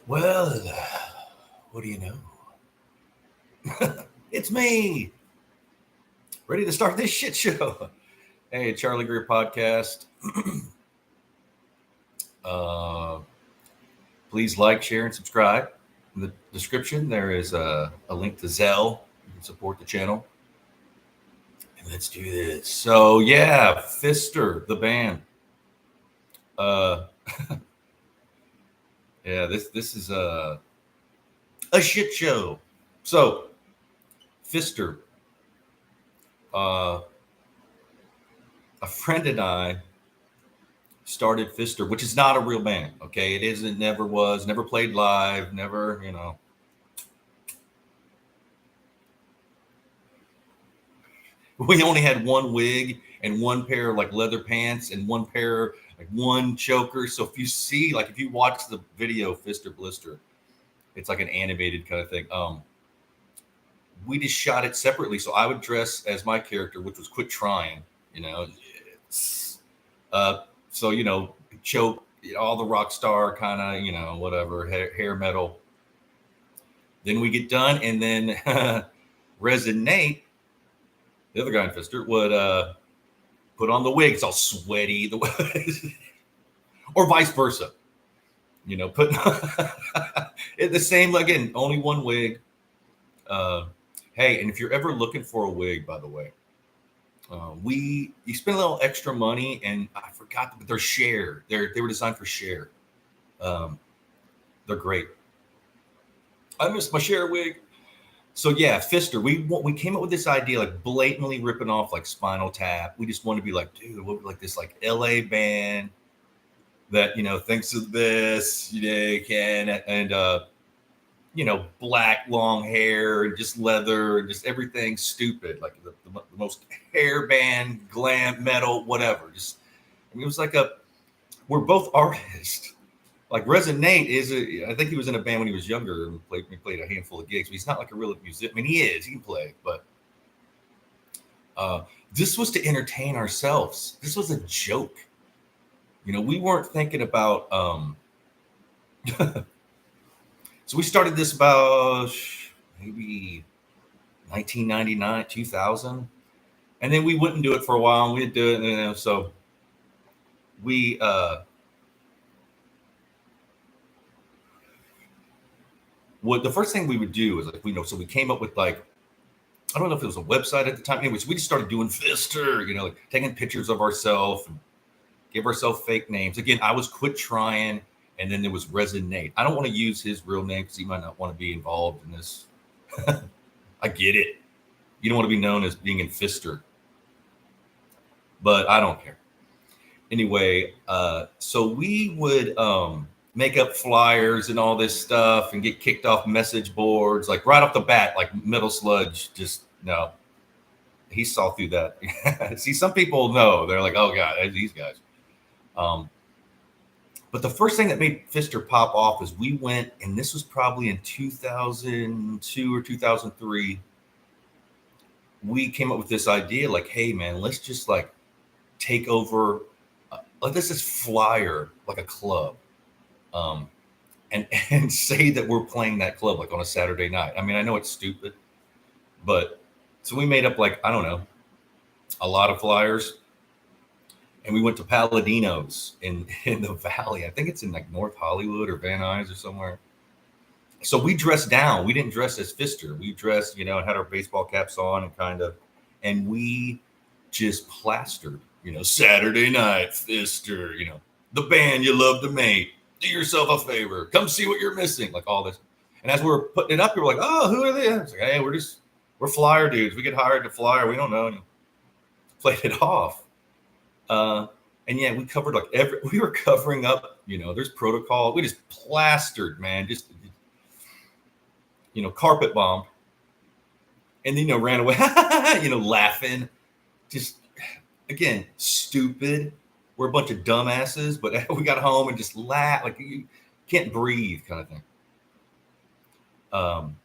Well, what do you know? It's me, ready to start this shit show. Hey, Charlie Greer podcast. uh, please like, share, and subscribe. In the description, there is a link to Zelle. You can support the channel. And let's do this. So, yeah, Fister, the band. Uh, yeah, this is a shit show. So, Fister, uh, a friend and I started Fister, which is not a real band. Okay, it isn't, never was, never played live, never, we only had one wig and one pair of like leather pants and one pair, like one choker. So if you see, like if you watch the video Fister Blister, it's like an animated kind of thing. We just shot it separately. So I would dress as my character, which was Quit Trying, you know. Uh, so, choke, all the rock star kind of, whatever, hair metal. Then we get done, and then Resonate, the other guy in Fister, would put on the wig. It's all sweaty, or vice versa. Put it the same again. Only one wig. Hey, and if you're ever looking for a wig, by the way, you spend a little extra money, and I forgot, but they're Share. They were designed for Share. They're great. I missed my Share wig. So yeah, Fister. We came up with this idea, like blatantly ripping off like Spinal Tap. We just want to be like, dude, what, like this like LA band that thinks of this, can, and black long hair and just leather and just everything stupid, like the most hair band, glam, metal, whatever. Just, I mean, it was like we're both artists. Like Resonate I think he was in a band when he was younger and played a handful of gigs, but he's not like a real musician. I mean, he can play, but this was to entertain ourselves. This was a joke. We weren't thinking about, so we started this about maybe 1999, 2000. And then we wouldn't do it for a while, and we'd do it. So we, the first thing we would do is like, so we came up with like, I don't know if it was a website at the time. Anyways, we just started doing Fister, like taking pictures of ourselves and give ourselves fake names. Again, I was Quit Trying, and then there was Resonate. I don't want to use his real name because he might not want to be involved in this. I get it. You don't want to be known as being in Fister, but I don't care. Anyway, so we would make up flyers and all this stuff and get kicked off message boards, like right off the bat, like Metal Sludge. Just no, he saw through that. See, some people know, they're like, oh god, these guys. But the first thing that made Fister pop off is we went, and this was probably in 2002 or 2003. We came up with this idea, like, hey man, let's just like take over, like this is flyer like a club, and say that we're playing that club like on a Saturday night. I mean, I know it's stupid, but so we made up like, I don't know, a lot of flyers. And we went to Palladino's in the Valley. I think it's in like North Hollywood or Van Nuys or somewhere. So we dressed down. We didn't dress as Fister. We dressed, and had our baseball caps on and we just plastered, Saturday night Fister, the band you love to make. Do yourself a favor. Come see what you're missing. Like all this. And as we were putting it up, we were like, oh, who are they? It's like, hey, we're flyer dudes. We get hired to flyer. We don't know. And played it off. And yeah, we covered like we were covering up, there's protocol. We just plastered, man, just, carpet bombed. And then, ran away, laughing. Just, again, stupid. We're a bunch of dumbasses, but we got home and just laughed. Like you can't breathe kind of thing. And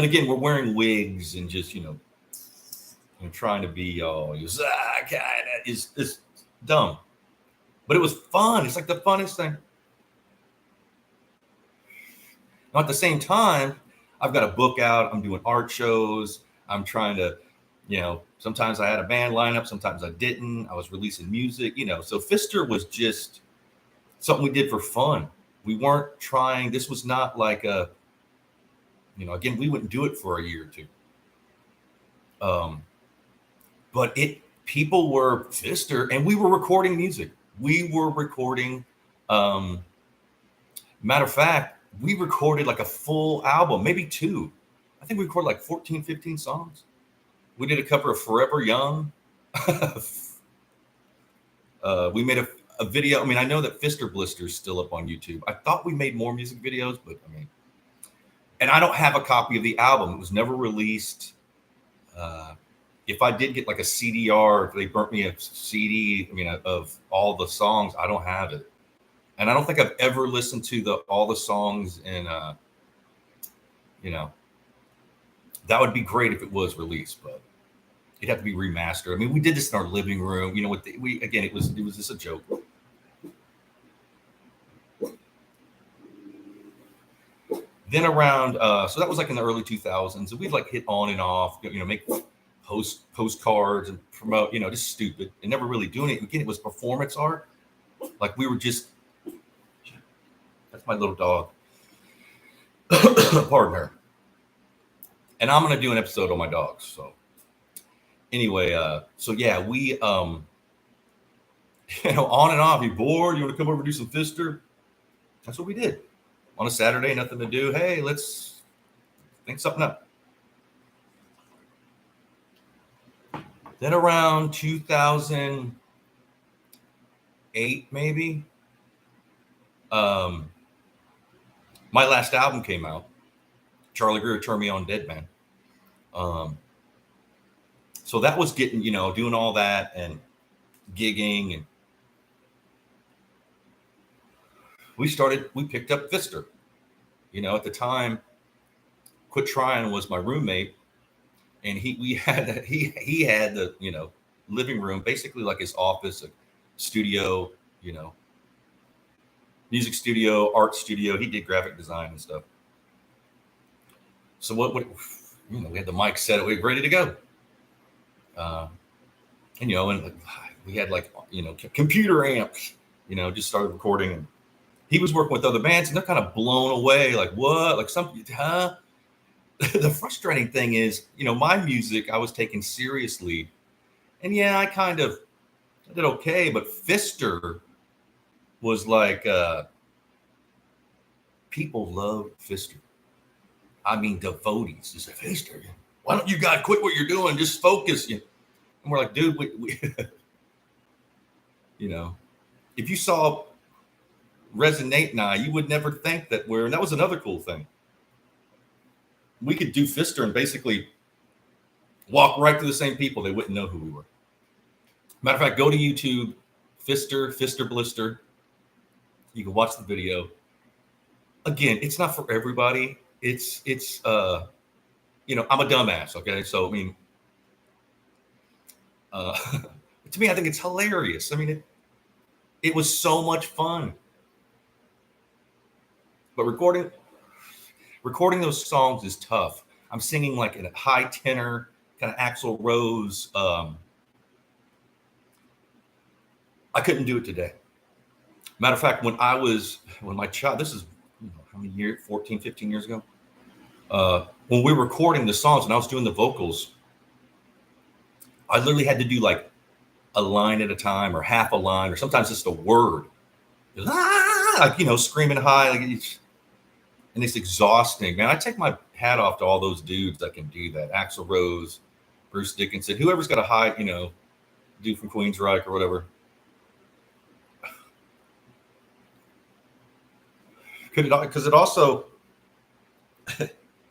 again, we're wearing wigs and just, trying to be all kind of is dumb, but it was fun. It's like the funnest thing. Now, at the same time, I've got a book out. I'm doing art shows. I'm trying to, sometimes I had a band lineup, sometimes I didn't. I was releasing music, So Fister was just something we did for fun. We weren't trying. This was not like again, we wouldn't do it for a year or two. But people were Fister, and we were recording music. We were recording. Matter of fact, we recorded like a full album, maybe two. I think we recorded like 14, 15 songs. We did a cover of Forever Young. We made a video. I mean, I know that Fister Blister is still up on YouTube. I thought we made more music videos, but and I don't have a copy of the album. It was never released. If I did get like a CDR, if they burnt me a CD, of all the songs, I don't have it. And I don't think I've ever listened to all the songs in, that would be great if it was released, but it'd have to be remastered. I mean, we did this in our living room, it was just a joke. Then around, so that was like in the early 2000s, and we'd like hit on and off, make postcards and promote, just stupid and never really doing it. Again, it was performance art. Like we were just, that's my little dog. Pardon her. And I'm going to do an episode on my dogs. So anyway, so yeah, we, on and off. You bored? You want to come over and do some Fister? That's what we did on a Saturday. Nothing to do. Hey, let's think something up. Then around 2008, maybe, my last album came out. Charlie Greer turned me on, Dead Man. So that was getting, doing all that and gigging, and we picked up Fister. At the time, Quit Trying was my roommate, and he had the living room, basically like his office, a studio, music studio, art studio. He did graphic design and stuff. So we had the mic set, we were ready to go. And we had like, computer amps, just started recording, and he was working with other bands, and they're kind of blown away. Like, what? Like something, huh? The frustrating thing is, my music, I was taken seriously, and yeah, I did okay, but Fister was like, people love Fister. I mean, devotees. It's like, Fister, why don't you guys quit what you're doing? Just focus. And we're like, dude, we if you saw Resonate Now, you would never think that and that was another cool thing. We could do Fister and basically walk right through the same people. They wouldn't know who we were. Matter of fact, go to YouTube, Fister Blister. You can watch the video. Again, it's not for everybody. It's I'm a dumbass. Okay. So, to me, I think it's hilarious. It was so much fun, but recording those songs is tough. I'm singing like in a high tenor, kind of Axl Rose. I couldn't do it today. Matter of fact, when my child, this is how many years, 14, 15 years ago, when we were recording the songs and I was doing the vocals, I literally had to do like a line at a time or half a line, or sometimes just a word, screaming high, and it's exhausting, man. I take my hat off to all those dudes that can do that. Axl Rose, Bruce Dickinson, whoever's got a high, dude from Queensryche or whatever. Because it also,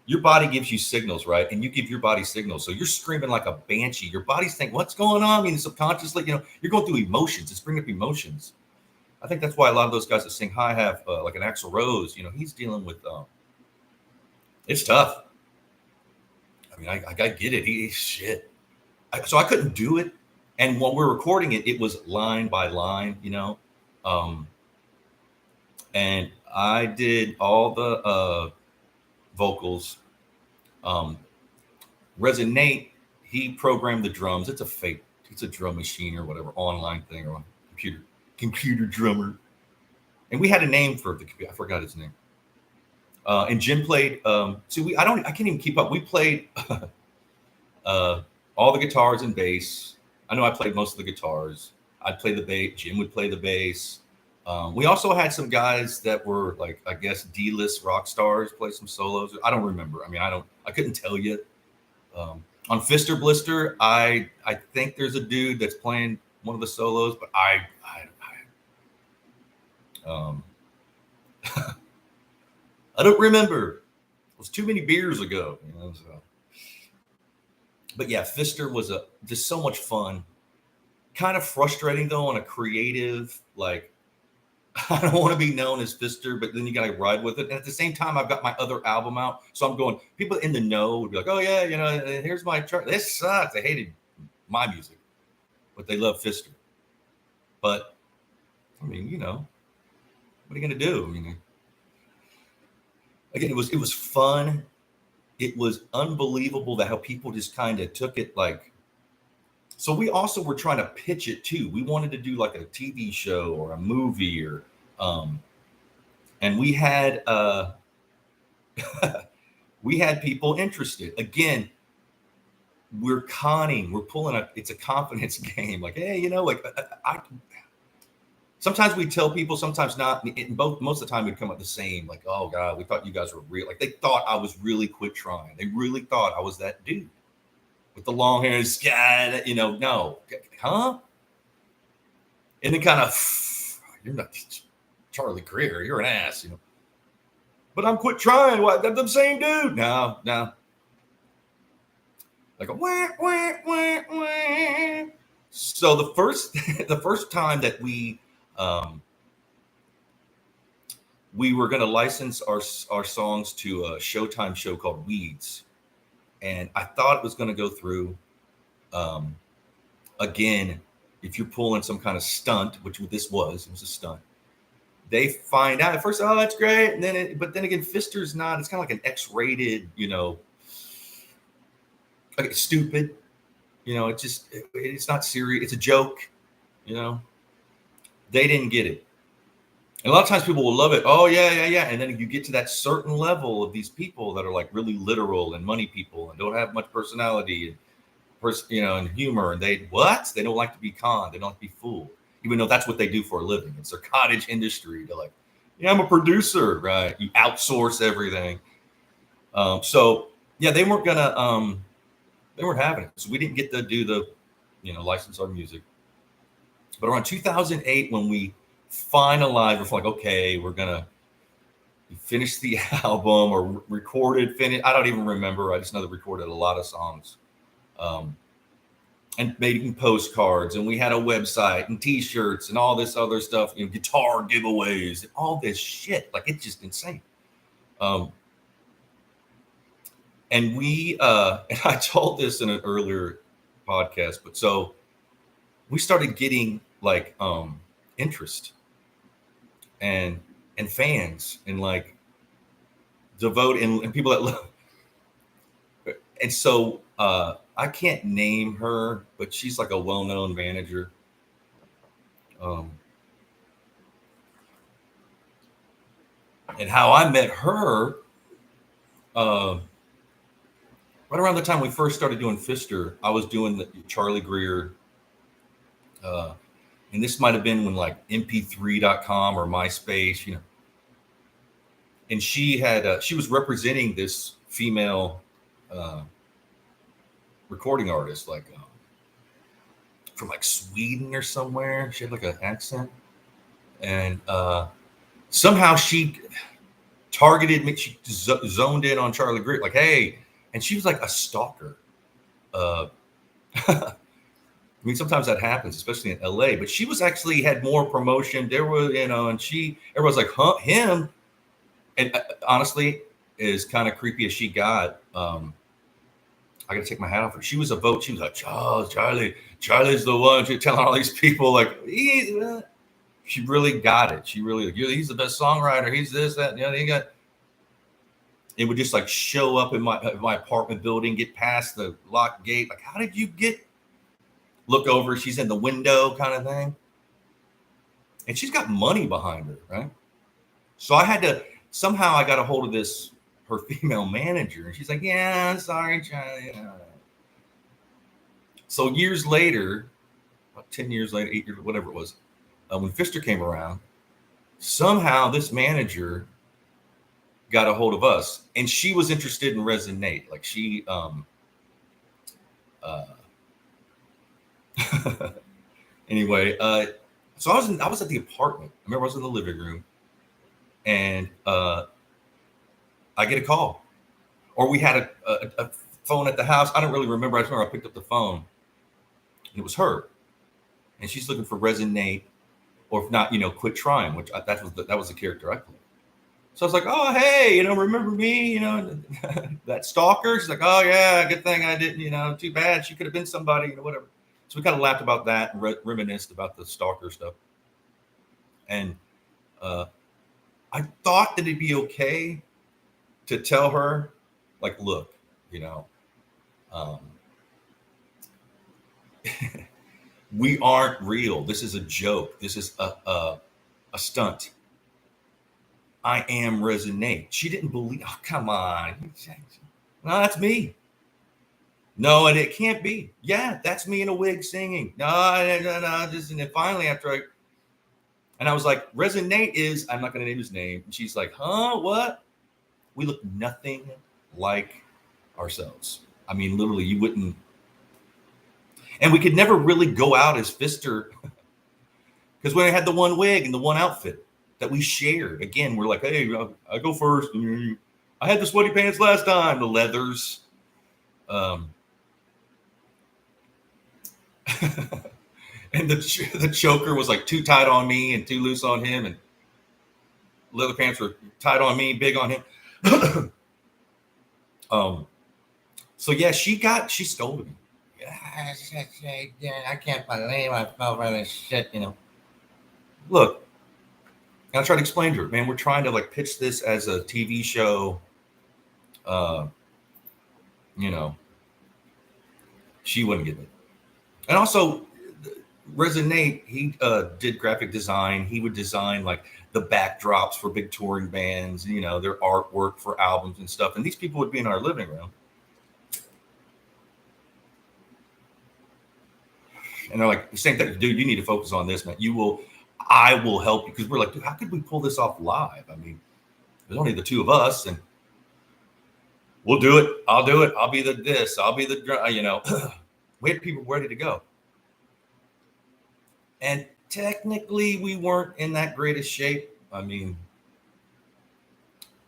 your body gives you signals, right? And you give your body signals. So you're screaming like a banshee. Your body's thinking, what's going on? Subconsciously, you're going through emotions. It's bringing up emotions. I think that's why a lot of those guys that sing high have like an Axl Rose, he's dealing with, it's tough. I get it. He's shit. So I couldn't do it. And when we're recording it, it was line by line, and I did all the vocals. Resonate, he programmed the drums. It's a fake, it's a drum machine or whatever, online thing or computer drummer. And we had a name for the computer. I forgot his name. And Jim played. I can't even keep up. We played all the guitars and bass. I know I played most of the guitars. I'd play the bass. Jim would play the bass. We also had some guys that were like, I guess, D-list rock stars play some solos. I don't remember. I mean, I couldn't tell you. On Fister Blister, I think there's a dude that's playing one of the solos, but I don't remember. It was too many beers ago, you know. So. But yeah, Fister was just so much fun. Kind of frustrating though on a creative, like, I don't want to be known as Fister, but then you got to ride with it. And at the same time, I've got my other album out. So I'm going, people in the know would be like, oh yeah, you know, here's my chart. This sucks. They hated my music, but they love Fister. But I mean, you know, what are you going to do? I mean, again, it was fun. It was unbelievable that how people just kind of took it like. So we also were trying to pitch it too. We wanted to do like a TV show or a movie or, and we had we had people interested. Again, we're pulling it's a confidence game. Like, hey, you know, like sometimes we tell people, sometimes not. Most of the time we'd come up the same. Like, oh God, we thought you guys were real. Like they thought I was really quit trying. They really thought I was that dude with the long hair and sky, you know, no, huh? And then kind of, you're not Charlie Greer, you're an ass, you know. But I'm quit trying. What? I'm the same dude. No. Like a wah, wah, wah, wah. So the first time that we were going to license our songs to a Showtime show called Weeds. And I thought it was going to go through. Again, if you're pulling some kind of stunt, which this was, it was a stunt. They find out at first, oh, that's great, and then, but then again, Fister's not. It's kind of like an X-rated, you know, like stupid. You know, it's not serious. It's a joke. You know, they didn't get it. And a lot of times people will love it. Oh, yeah. And then you get to that certain level of these people that are like really literal and money people and don't have much personality and, you know, and humor. And they don't like to be conned. They don't like to be fooled, even though that's what they do for a living. It's their cottage industry. They're like, yeah, I'm a producer, right? You outsource everything. So, yeah, they weren't having it. So we didn't get to do the, you know, license our music. But around 2008, when we finalized, we're like, okay, we're gonna finish the album or finish. I don't even remember. I just know that we recorded a lot of songs, and making postcards, and we had a website and T-shirts and all this other stuff, you know, guitar giveaways and all this shit. Like it's just insane. And we and I told this in an earlier podcast, but so we started getting like interest and fans and like devote and people that love. And so I can't name her, but she's like a well-known manager. And how I met her, right around the time we first started doing Fister, I was doing the Charlie Greer. And this might have been when like mp3.com or MySpace, you know. And she was representing this female recording artist, like from like Sweden or somewhere. She had like an accent. And somehow she targeted me. She zoned in on Charlie Greer, like, hey. And she was like a stalker. I mean, sometimes that happens, especially in LA, but she was actually had more promotion. There was, you know, and everyone's like, huh, him. And honestly, as kind of creepy as she got, I got to take my hat off her. She was a vote. She was like, oh, Charlie's the one. She's telling all these people like, she really got it. She really, he's the best songwriter. He's this, that, you know, he got. It would just like show up in my apartment building, get past the locked gate. Like, how did you get? Look over, she's in the window, kind of thing. And she's got money behind her, right? So I had to somehow I got a hold of her female manager, and she's like, "Yeah, I'm sorry, Charlie." So years later, about 10 years later, 8 years, whatever it was, when Pfister came around, somehow this manager got a hold of us, and she was interested in Resonate. Like she, anyway, so I was at the apartment. I remember I was in the living room, and I get a call, or we had a phone at the house. I don't really remember. I just remember I picked up the phone, and it was her, and she's looking for Resonate, or if not, Quit Trying, which that was the character I played. So I was like, "Oh, hey, remember me? That stalker?" She's like, "Oh yeah, good thing I didn't. Too bad. She could have been somebody, whatever." So we kind of laughed about that and reminisced about the stalker stuff. And I thought that it'd be okay to tell her, like, look, um, we aren't real. This is a joke. This is a stunt. I am Resonate. She didn't believe. Oh, come on. No, that's me. No, and it can't be. Yeah, that's me in a wig singing. No. Just, and then finally, and I was like, Resonate is, I'm not going to name his name. And she's like, huh, what? We look nothing like ourselves. I mean, literally, you wouldn't. And we could never really go out as Pfister because we had the one wig and the one outfit that we shared. Again, we're like, hey, I go first. I had the sweaty pants last time, the leathers. And the choker was like too tight on me and too loose on him, and leather pants were tight on me, big on him. So yeah, she stole me. I can't believe I fell for this shit, Look, and I tried to explain to her, man, we're trying to like pitch this as a TV show. She wouldn't get it. And also, Resonate, he did graphic design. He would design like the backdrops for big touring bands, their artwork for albums and stuff. And these people would be in our living room. And they're like, the same thing, dude, you need to focus on this, man. I will help you. Because we're like, dude, how could we pull this off live? I mean, there's only the two of us, and we'll do it. I'll do it. I'll be this. I'll be the, we had people ready to go. And technically, we weren't in that greatest shape. I mean,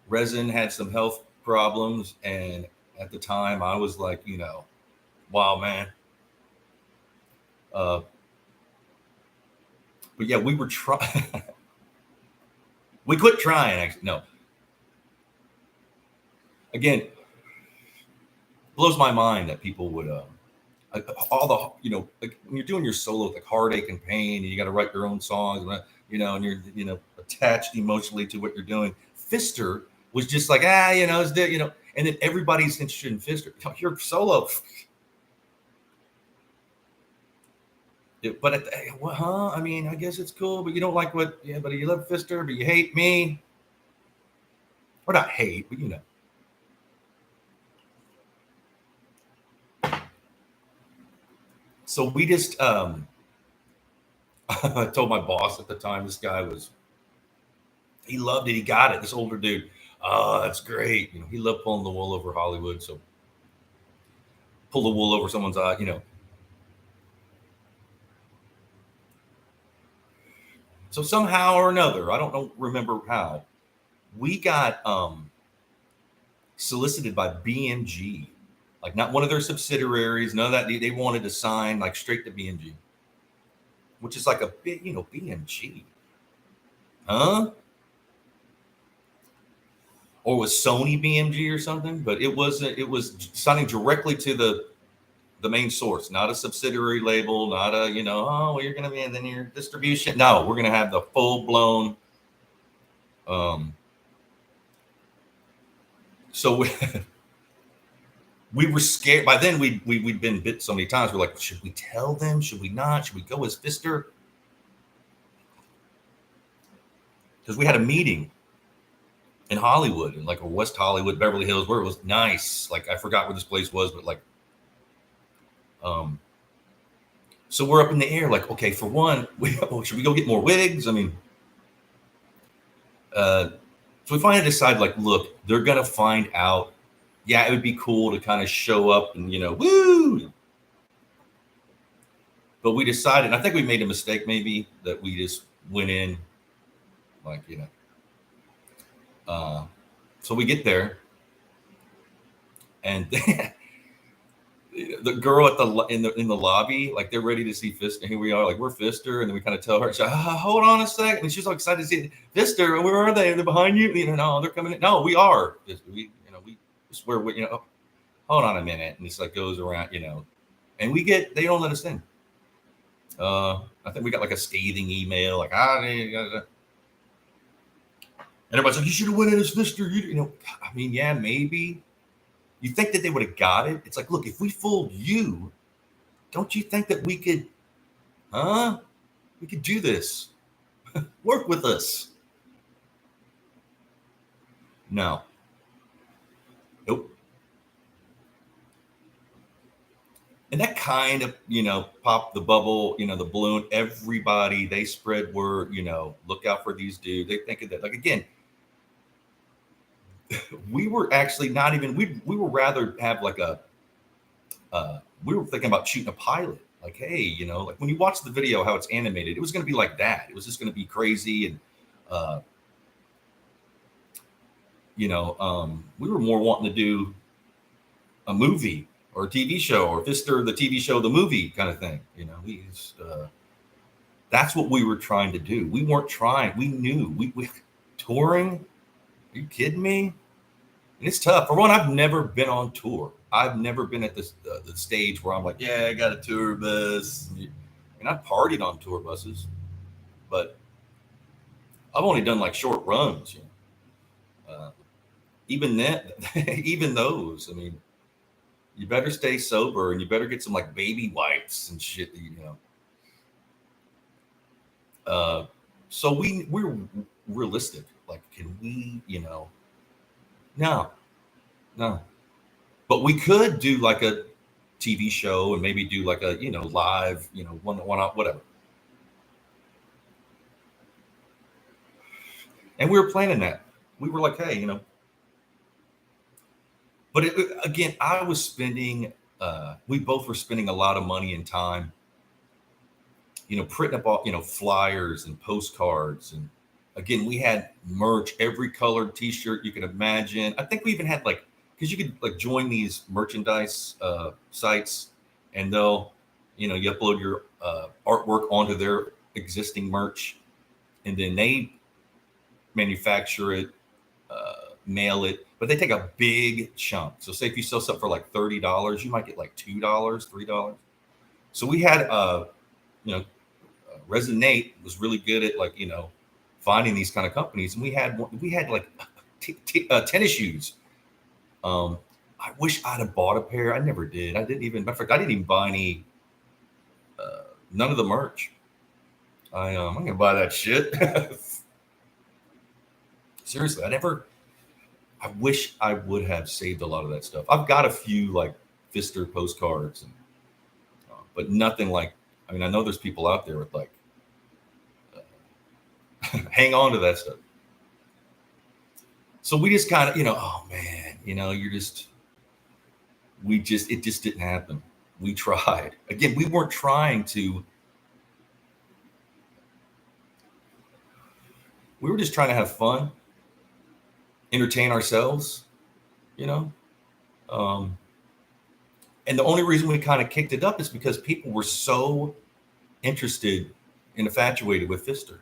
Resin had some health problems. And at the time, I was like, wow, man. But yeah, we were trying. We quit trying, actually. No. Again, blows my mind that people would all the like when you're doing your solo, like Heartache and Pain, and you got to write your own songs, and you're attached emotionally to what you're doing. Pfister was just like and then everybody's interested in Pfister. You're solo. But I mean, I guess it's cool, but you don't like but you love Pfister, but you hate me. Or not hate, but So we just I told my boss at the time, this guy he loved it, he got it, this older dude. Oh, that's great. He loved pulling the wool over Hollywood. So pull the wool over someone's eye, So somehow or another, I don't remember how, we got solicited by BMG, like not one of their subsidiaries, none of that. They wanted to sign like straight to BMG, which is like a big, BMG, huh? Or was Sony BMG or something? But it was signing directly to the main source, not a subsidiary label, not a well, you're gonna be in your distribution. No, we're gonna have the full blown So we were scared. By then, we'd been bit so many times. We're like, should we tell them? Should we not? Should we go as Fister? Because we had a meeting in Hollywood, in like West Hollywood, Beverly Hills, where it was nice. Like I forgot where this place was, but like, so we're up in the air. Like, okay, for one, should we go get more wigs? I mean, so we finally decide, like, look, they're gonna find out. Yeah, it would be cool to kind of show up and woo. But we decided, and I think we made a mistake, maybe that we just went in, like so we get there, and the girl at in the lobby, like they're ready to see Fister. And here we are, like we're Fister, and then we kind of tell her, she's like, hold on a second, and she's so excited to see Fister. Where are they? They're behind you. No, they're coming in. No, we are. We swear, hold on a minute, and it's like goes around, and they don't let us in. I think we got like a scathing email, like and everybody's like, you should have went in as Fister. I mean, yeah, maybe. You think that they would have got it? It's like, look, if we fooled you, don't you think that we could do this? Work with us. No. Nope. And that kind of, popped the bubble, the balloon. Everybody, they spread word, look out for these dudes. They think of that. Like, again, we were actually not even, we were rather have like we were thinking about shooting a pilot. Like, hey, like when you watch the video, how it's animated, it was going to be like that. It was just going to be crazy. And, we were more wanting to do a movie or a TV show, or Fister, the TV show, the movie kind of thing. That's what we were trying to do. We weren't trying. We knew we touring. Are you kidding me? And it's tough. For one, I've never been on tour. I've never been at the stage where I'm like, yeah, I got a tour bus. And I've partied on tour buses, but I've only done like short runs. Even those, I mean, you better stay sober and you better get some like baby wipes and shit, So we're realistic. Like, can we, no. But we could do like a TV show and maybe do like a, live, one out, whatever. And we were planning that. We were like, hey, but again, I was spending, we both were spending a lot of money and time, printing up all, flyers and postcards. And again, we had merch, every colored t-shirt you can imagine. I think we even had like, because you could like join these merchandise sites, and they'll, you upload your artwork onto their existing merch, and then they manufacture it, mail it, but they take a big chunk. So say if you sell something for like $30, you might get like $2, $3. So we had, Resonate was really good at like, finding these kind of companies. And we had like tennis shoes. I wish I'd have bought a pair. I never did. I didn't even buy any, none of the merch. I'm going to buy that shit. Seriously, I wish I would have saved a lot of that stuff. I've got a few like Fister postcards, but nothing like, I mean, I know there's people out there with like, hang on to that stuff. So we just kind of, oh man, it just didn't happen. We tried. Again, we weren't trying to, we were just trying to have fun, entertain ourselves, and the only reason we kind of kicked it up is because people were so interested and infatuated with Fister.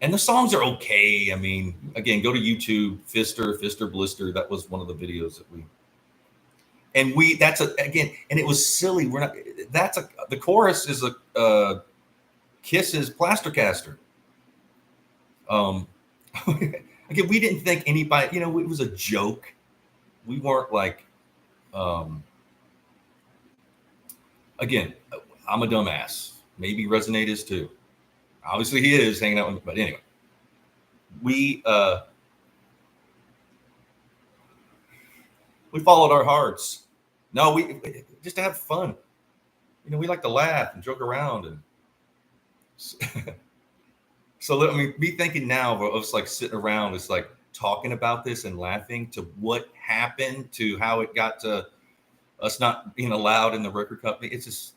And the songs are okay. I mean, again, go to YouTube, Fister Blister. That was one of the videos that and it was silly. The chorus is Kiss's Plaster Caster. Again, we didn't think anybody, it was a joke. We weren't like, again, I'm a dumbass. Maybe Resonate is too. Obviously he is hanging out with me, but anyway, we followed our hearts. No, we just to have fun. We like to laugh and joke around, and so I mean, me thinking now of us like sitting around, it's like talking about this and laughing to what happened, to how it got to us not being allowed in the record company. It's just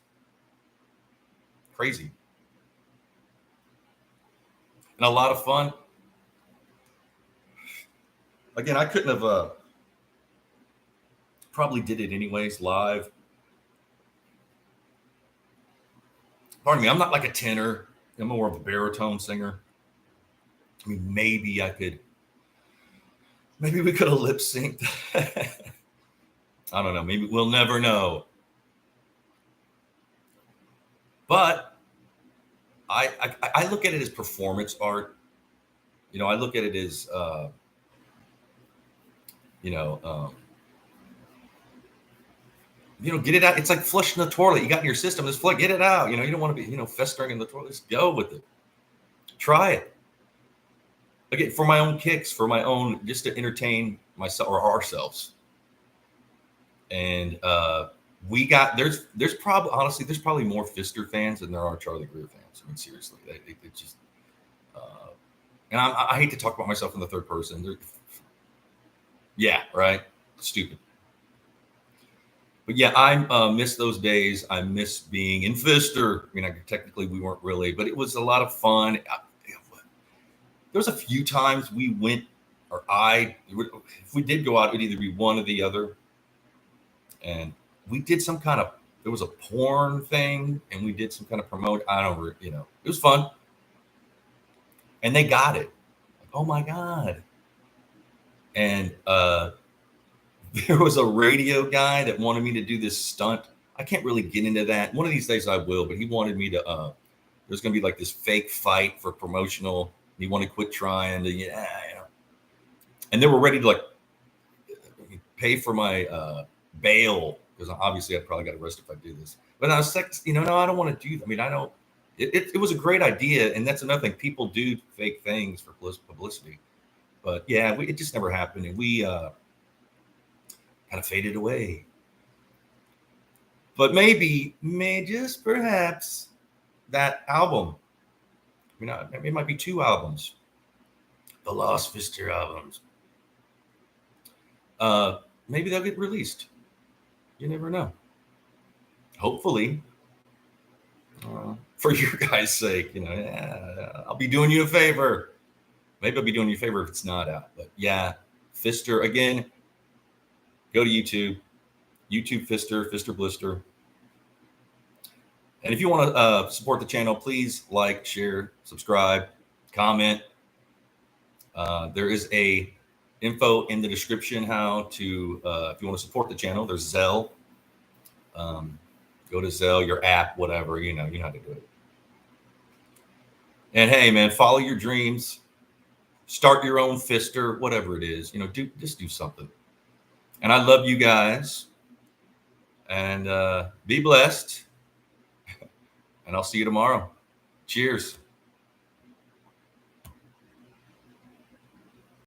crazy and a lot of fun. Again, I couldn't have probably did it anyways live. Pardon me, I'm not like a tenor. I'm more of a baritone singer. I mean, maybe we could have lip synced. I don't know. Maybe we'll never know. But I look at it as performance art. I look at it as get it out. It's like flushing the toilet. You got in your system, just get it out. You don't want to be, festering in the toilet. Just go with it. Try it. Again, for my own kicks, for my own, just to entertain myself or ourselves. And there's probably more Fister fans than there are Charlie Greer fans. I mean, seriously, it just, and I hate to talk about myself in the third person. Yeah, right. Stupid. But yeah, I miss those days. I miss being in Fister. Technically we weren't really, but it was a lot of fun. There was a few times we went, or if we did go out, it'd either be one or the other. And we did there was a porn thing, and we did some kind of promote. It was fun. And they got it. Like, oh my God. And there was a radio guy that wanted me to do this stunt. I can't really get into that. One of these days I will, but he wanted me to, there's going to be like this fake fight for promotional. He wanted to quit trying to, and they were ready to like pay for my bail, because obviously I'd probably get arrested if I do this. But I was like, no, I don't want to do that. I mean, I don't, it was a great idea. And that's another thing. People do fake things for publicity. But yeah, it just never happened. And we kind of faded away. But just perhaps that album, it might be 2 albums, the Lost Fister albums. Maybe they'll get released. You never know. Hopefully, for your guys' sake, I'll be doing you a favor. Maybe I'll be doing you a favor if it's not out. But yeah, Fister, again, go to YouTube Fister Blister. And if you want to support the channel, please like, share, subscribe, comment. There is a info in the description how to, if you want to support the channel, there's Zelle. Go to Zelle, your app, whatever, you know how to do it. And hey, man, follow your dreams. Start your own Fister, whatever it is. Just do something. And I love you guys. And be blessed. And I'll see you tomorrow. Cheers.